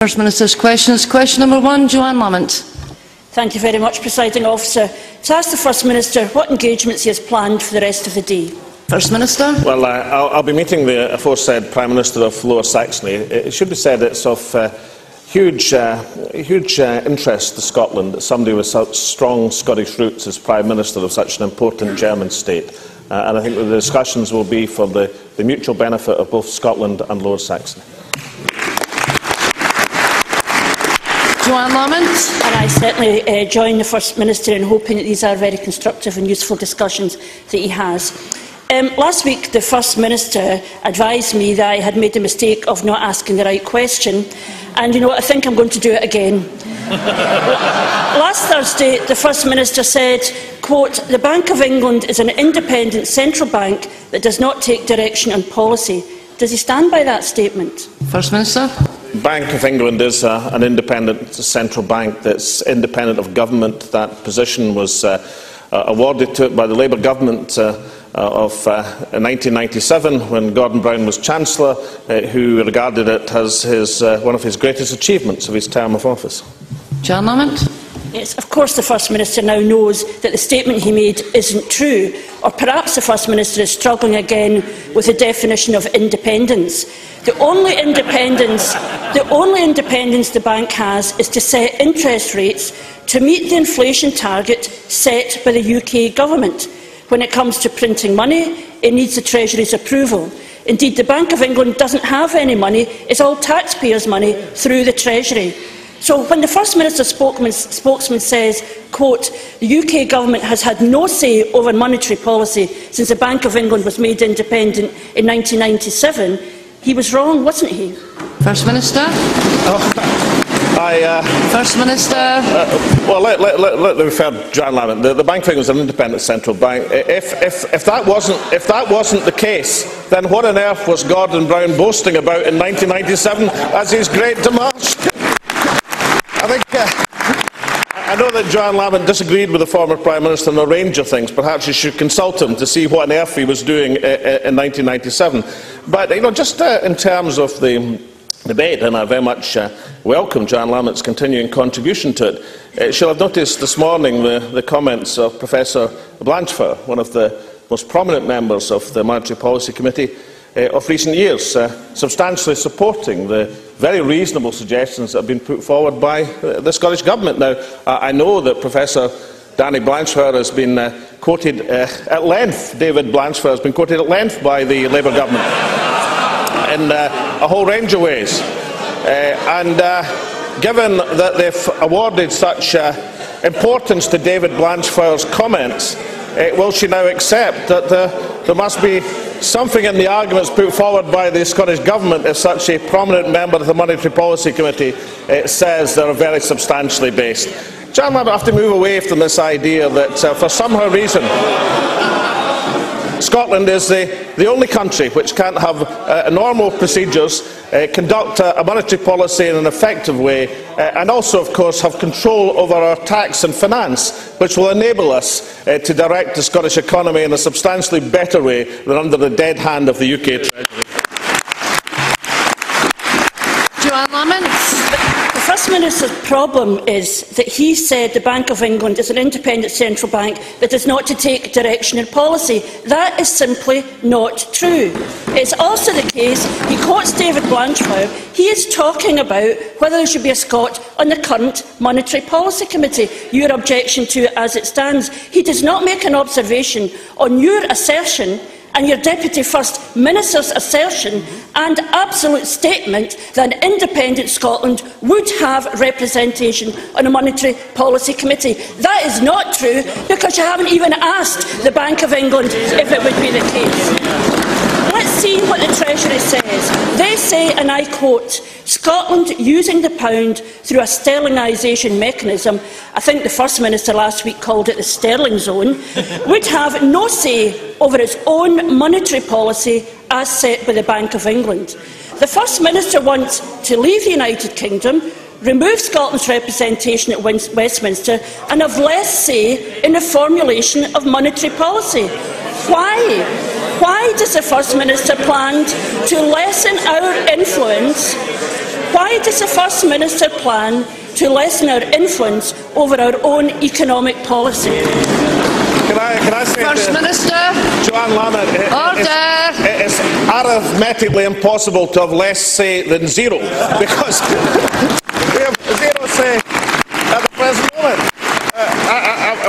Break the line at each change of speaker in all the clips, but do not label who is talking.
First Minister's questions. Question number 1, Joanne Lamont.
Thank you very much, Presiding Officer. To ask the First Minister what engagements he has planned for the rest of the day. First Minister.
Well, I'll be meeting the aforesaid Prime Minister of Lower Saxony. It should be said it's of huge interest to Scotland that somebody with such strong Scottish roots is Prime Minister of such an important German state. And I think that the discussions will be for the mutual benefit of both Scotland and Lower Saxony.
Joanne Lamont.
And I certainly join the First Minister in hoping that these are very constructive and useful discussions that he has. Last week, the First Minister advised me that I had made the mistake of not asking the right question, and you know what, I think I'm going to do it again. Last Thursday, the First Minister said, quote, "The Bank of England is an independent central bank that does not take direction on policy." Does he stand by that statement?
First Minister.
Bank of England is an independent central bank that's independent of government. That position was awarded to it by the Labour government of 1997 when Gordon Brown was Chancellor, who regarded it as one of his greatest achievements of his term of office.
Joanne Lamont.
Yes, of course the First Minister now knows that the statement he made isn't true, or perhaps the First Minister is struggling again with the definition of independence. The only independence the bank has is to set interest rates to meet the inflation target set by the UK Government. When it comes to printing money, it needs the Treasury's approval. Indeed, the Bank of England doesn't have any money. It's all taxpayers' money through the Treasury. So when the First Minister's spokesman says, quote, "The UK Government has had no say over monetary policy since the Bank of England was made independent in 1997, he was wrong, wasn't he?
First Minister. First Minister.
Well, let me refer to Joanne Lamont. The Bank of England is an independent central bank. If that wasn't the case, then what on earth was Gordon Brown boasting about in 1997 as his great demarche? I know that Joanne Lamont disagreed with the former Prime Minister on a range of things. Perhaps you should consult him to see what on earth he was doing in 1997. But just in terms of the debate, and I very much welcome Joanne Lamont's continuing contribution to it. She'll have noticed this morning the comments of Professor Blanchflower, one of the most prominent members of the Monetary Policy Committee of recent years, substantially supporting the very reasonable suggestions that have been put forward by the Scottish Government. Now, I know that Professor Danny Blanchflower has been quoted at length, David Blanchflower has been quoted at length by the Labour Government in a whole range of ways. Given that they've awarded such importance to David Blanchflower's comments, will she now accept that there must be something in the arguments put forward by the Scottish Government if such a prominent member of the Monetary Policy Committee says they are very substantially based? John, I have to move away from this idea that for some reason Scotland is the only country which can't have normal procedures, conduct a monetary policy in an effective way, and also, of course, have control over our tax and finance, which will enable us to direct the Scottish economy in a substantially better way than under the dead hand of the UK Treasury.
Joanne Lamont.
The First Minister's problem is that he said the Bank of England is an independent central bank that is not to take direction in policy. That is simply not true. It's also the case, he quotes David Blanchflower, he is talking about whether there should be a Scot on the current Monetary Policy Committee, your objection to it as it stands. He does not make an observation on your assertion and your Deputy First Minister's assertion and absolute statement that an independent Scotland would have representation on a Monetary Policy Committee. That is not true because you haven't even asked the Bank of England if it would be the case. Let's see what the Treasury says. They say, and I quote, "Scotland using the pound through a sterlingisation mechanism," I think the First Minister last week called it the sterling zone, "would have no say over its own monetary policy as set by the Bank of England." The First Minister wants to leave the United Kingdom, remove Scotland's representation at Westminster and have less say in the formulation of monetary policy. Why? Why does the First Minister plan to lessen our influence why does the First Minister plan to lessen our influence over our own economic policy?
Can I say
First Minister.
Joanne Lamont, it's arithmetically impossible to have less say than zero, because we have zero say at the present moment.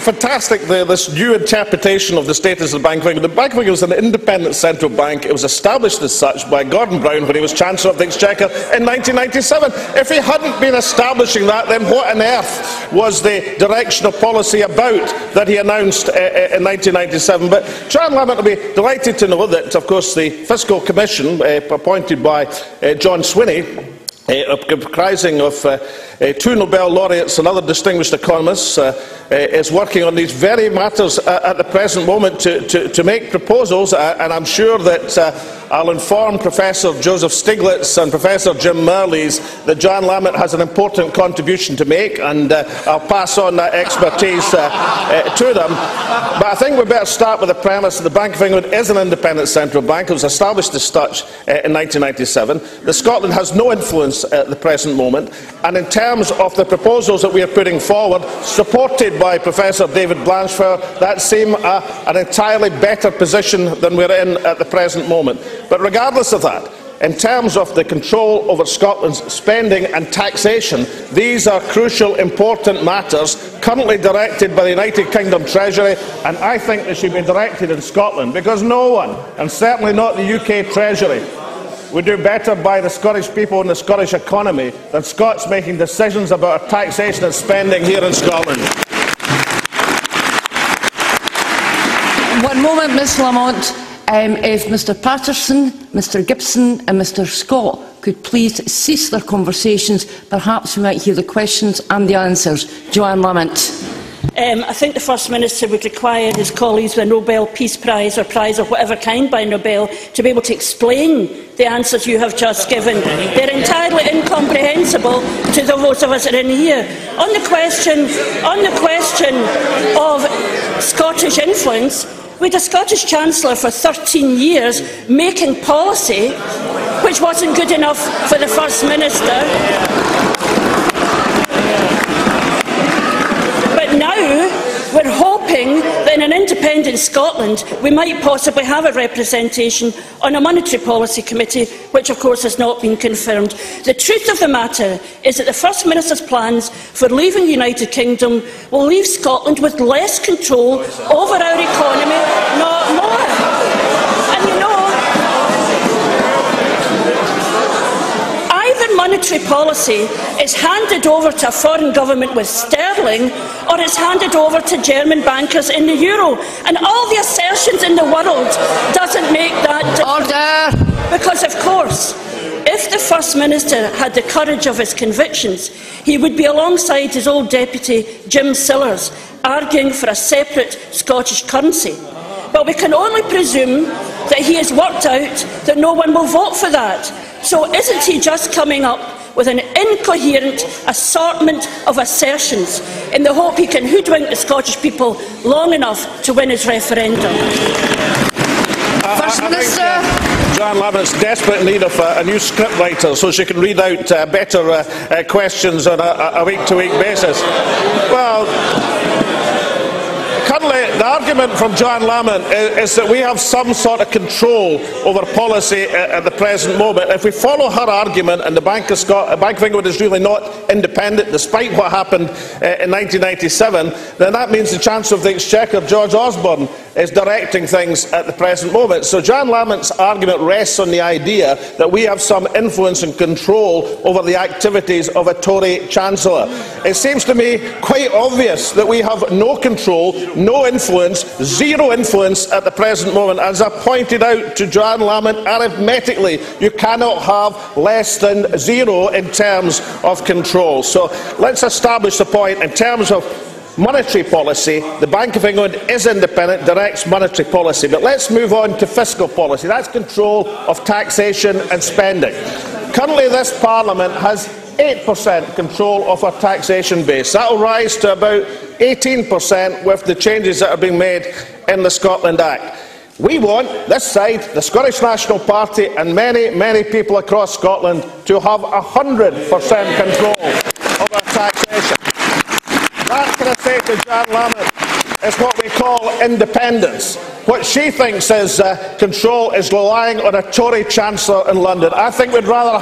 Fantastic, this new interpretation of the status of the Bank of England. The Bank of England was an independent central bank. It was established as such by Gordon Brown when he was Chancellor of the Exchequer in 1997. If he hadn't been establishing that, then what on earth was the direction of policy about that he announced in 1997? But Joanne Lamont will be delighted to know that, of course, the Fiscal Commission, appointed by John Swinney, comprising of two Nobel laureates and other distinguished economists, is working on these very matters at the present moment to make proposals, and I'm sure that I'll inform Professor Joseph Stiglitz and Professor Jim Merleys that Joanne Lamont has an important contribution to make, and I'll pass on that expertise to them. But I think we better start with the premise that the Bank of England is an independent central bank. It was established as such in 1997. That Scotland has no influence at the present moment, and in terms of the proposals that we are putting forward, supported by Professor David Blanchflower, that seem an entirely better position than we're in at the present moment. But regardless of that, in terms of the control over Scotland's spending and taxation, these are crucial, important matters currently directed by the United Kingdom Treasury, and I think they should be directed in Scotland, because no one, and certainly not the UK Treasury, would do better by the Scottish people and the Scottish economy than Scots making decisions about our taxation and spending here in Scotland.
One moment, Ms Lamont. If Mr Patterson, Mr Gibson and Mr Scott could please cease their conversations, perhaps we might hear the questions and the answers. Joanne Lamont.
I think the First Minister would require his colleagues with a Nobel Peace Prize or prize of whatever kind by Nobel to be able to explain the answers you have just given. They're entirely incomprehensible to those of us that are in here. On the question of Scottish influence, we had a Scottish Chancellor for 13 years making policy which wasn't good enough for the First Minister. But now we're hoping that in an independent Scotland we might possibly have a representation on a monetary policy committee, which of course has not been confirmed. The truth of the matter is that the First Minister's plans for leaving the United Kingdom will leave Scotland with less control over our economy, not more. And you know, either monetary policy is handed over to a foreign government with sterling, or it's handed over to German bankers in the euro. And all the assertions in the world doesn't make that
Order.
Because, of course, if the First Minister had the courage of his convictions, he would be alongside his old deputy, Jim Sillars, arguing for a separate Scottish currency. But we can only presume that he has worked out that no one will vote for that. So isn't he just coming up with an incoherent assortment of assertions in the hope he can hoodwink the Scottish people long enough to win his referendum?
First Minister.
Joanne Lamont's desperate need of a new scriptwriter so she can read out better questions on a week-to-week basis. Well, currently, the argument from Joanne Lamont is that we have some sort of control over policy at the present moment. If we follow her argument, and the Bank of England is really not independent, despite what happened in 1997, then that means the Chancellor of the Exchequer, George Osborne, is directing things at the present moment. So Joanne Lamont's argument rests on the idea that we have some influence and control over the activities of a Tory Chancellor. It seems to me quite obvious that we have no control, no influence, zero influence at the present moment. As I pointed out to Joanne Lamont, arithmetically, you cannot have less than zero in terms of control. So let's establish the point. In terms of monetary policy, the Bank of England is independent, directs monetary policy. But let's move on to fiscal policy. That's control of taxation and spending. Currently, this Parliament has 8% control of our taxation base. That will rise to about 18% with the changes that are being made in the Scotland Act. We want this side, the Scottish National Party, and many people across Scotland to have 100% control over taxation. That, can I say to Jan Lamont, is what we call independence. What she thinks is control is relying on a Tory Chancellor in London. I think we'd rather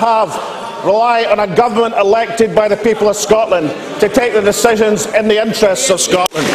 rely on a government elected by the people of Scotland to take the decisions in the interests of Scotland.